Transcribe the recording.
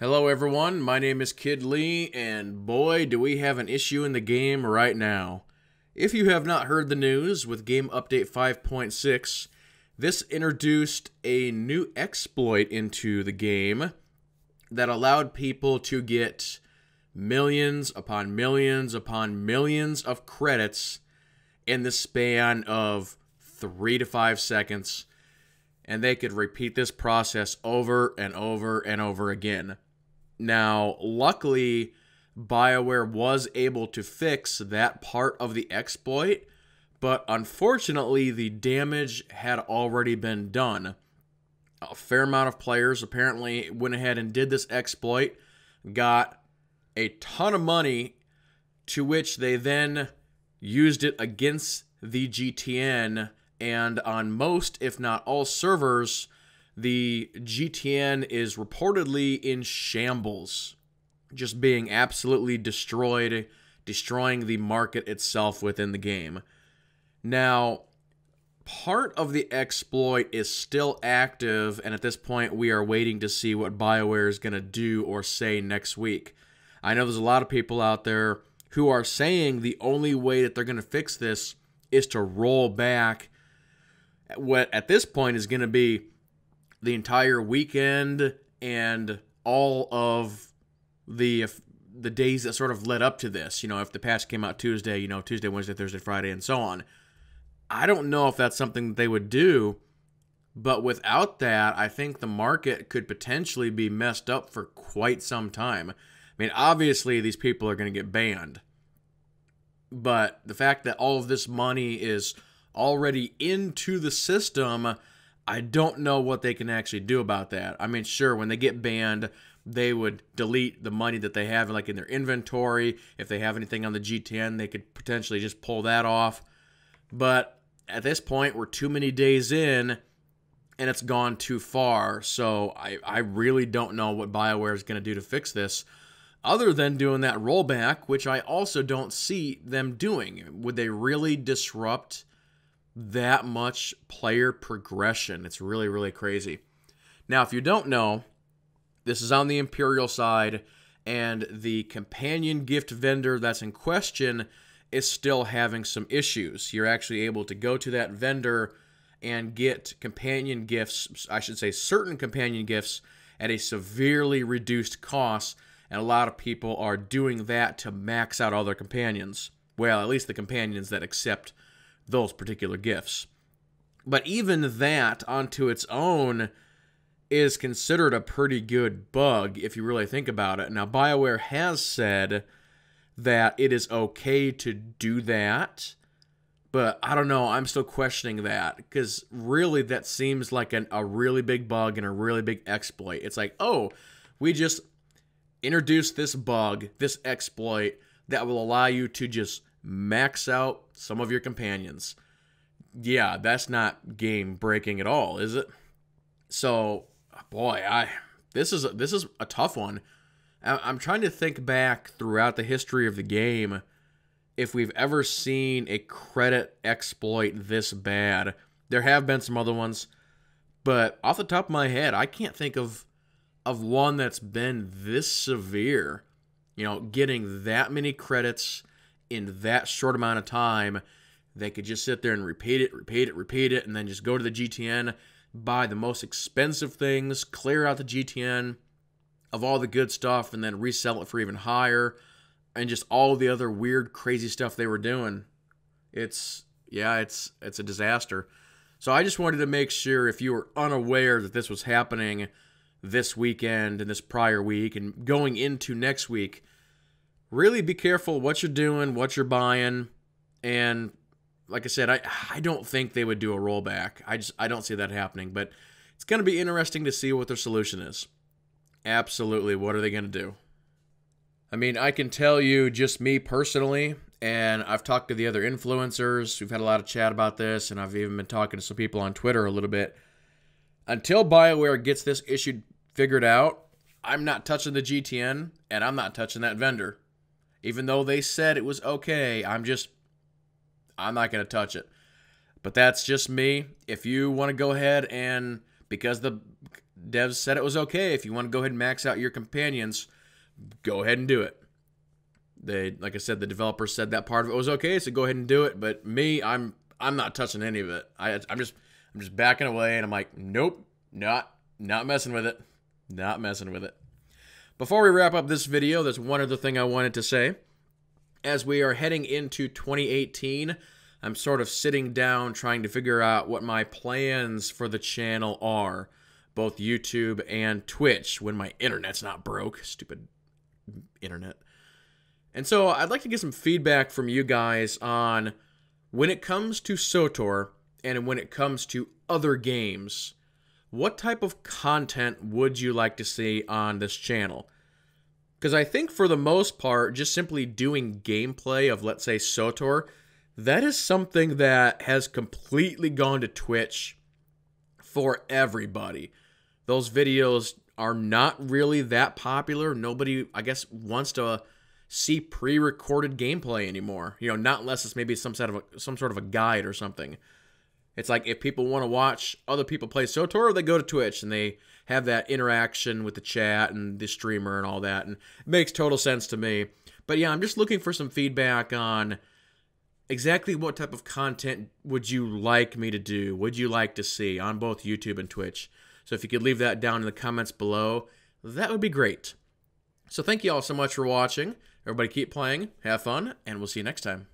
Hello everyone, my name is Kid Lee, and boy do we have an issue in the game right now. If you have not heard the news, with Game Update 5.6, this introduced a new exploit into the game that allowed people to get millions upon millions upon millions of credits in the span of 3 to 5 seconds, and they could repeat this process over and over and over again. Now, luckily, BioWare was able to fix that part of the exploit, but unfortunately, the damage had already been done. A fair amount of players apparently went ahead and did this exploit, got a ton of money, to which they then used it against the GTN, and on most, if not all servers, the GTN is reportedly in shambles, just being absolutely destroyed, destroying the market itself within the game. Now, part of the exploit is still active, and at this point we are waiting to see what BioWare is going to do or say next week. I know there's a lot of people out there who are saying the only way that they're going to fix this is to roll back what at this point is going to be the entire weekend and all of the days that sort of led up to this. You know, if the patch came out Tuesday, Tuesday, Wednesday, Thursday, Friday, and so on. I don't know if that's something that they would do, but without that, I think the market could potentially be messed up for quite some time. I mean, obviously, these people are going to get banned, but the fact that all of this money is already into the system, I don't know what they can actually do about that. I mean, sure, when they get banned, they would delete the money that they have like in their inventory. If they have anything on the GTN, they could potentially just pull that off. But at this point, we're too many days in, and it's gone too far. So I really don't know what BioWare is going to do to fix this, other than doing that rollback, which I also don't see them doing. Would they really disrupt that much player progression? It's really, really crazy. Now, if you don't know, this is on the Imperial side, and the companion gift vendor that's in question is still having some issues. You're actually able to go to that vendor and get companion gifts, I should say certain companion gifts, at a severely reduced cost, and a lot of people are doing that to max out all their companions. Well, at least the companions that accept those particular gifts. But even that, onto its own, is considered a pretty good bug if you really think about it. Now, BioWare has said that it is okay to do that, but I don't know, I'm still questioning that, because really that seems like a really big bug and a really big exploit. It's like, oh, we just introduced this bug, this exploit, that will allow you to just max out some of your companions. Yeah, that's not game breaking at all, is it? So, boy, this is a tough one. I'm trying to think back throughout the history of the game if we've ever seen a credit exploit this bad. There have been some other ones, but off the top of my head, I can't think of one that's been this severe. Getting that many credits in that short amount of time. They could just sit there and repeat it, and then just go to the GTN, buy the most expensive things, clear out the GTN of all the good stuff, and then resell it for even higher, and just all the other weird, crazy stuff they were doing. It's a disaster. So I just wanted to make sure, if you were unaware that this was happening this weekend and this prior week and going into next week, really be careful what you're doing, what you're buying, and like I said, I don't think they would do a rollback. I don't see that happening, but it's going to be interesting to see what their solution is. Absolutely, what are they going to do? I mean, I can tell you just me personally, and I've talked to the other influencers. We've had a lot of chat about this, and I've even been talking to some people on Twitter a little bit. Until BioWare gets this issue figured out, I'm not touching the GTN, and I'm not touching that vendor. Even though they said it was okay, I'm not going to touch it. But that's just me. If you want to go ahead and, because devs said it was okay. If you want to go ahead and max out your companions, go ahead and do it. Like I said, the developers said that part of it was okay, so go ahead and do it. But me, I'm not touching any of it. I'm just backing away, and I'm like, nope, not messing with it. Not messing with it. Before we wrap up this video, there's one other thing I wanted to say. As we are heading into 2018, I'm sort of sitting down trying to figure out what my plans for the channel are, both YouTube and Twitch, when my internet's not broke. Stupid internet. And so I'd like to get some feedback from you guys on when it comes to SWTOR and when it comes to other games, what type of content would you like to see on this channel? Because I think for the most part, just simply doing gameplay of, let's say, SWTOR, that is something that has completely gone to Twitch for everybody. Those videos are not really that popular. Nobody, I guess, wants to see pre-recorded gameplay anymore. You know, not unless it's maybe some sort of a guide or something. It's like if people want to watch other people play SWTOR, they go to Twitch and they have that interaction with the chat and the streamer and all that, and it makes total sense to me. But yeah, I'm just looking for some feedback on exactly what type of content would you like me to do, would you like to see on both YouTube and Twitch. So if you could leave that down in the comments below, that would be great. So thank you all so much for watching. Everybody keep playing, have fun, and we'll see you next time.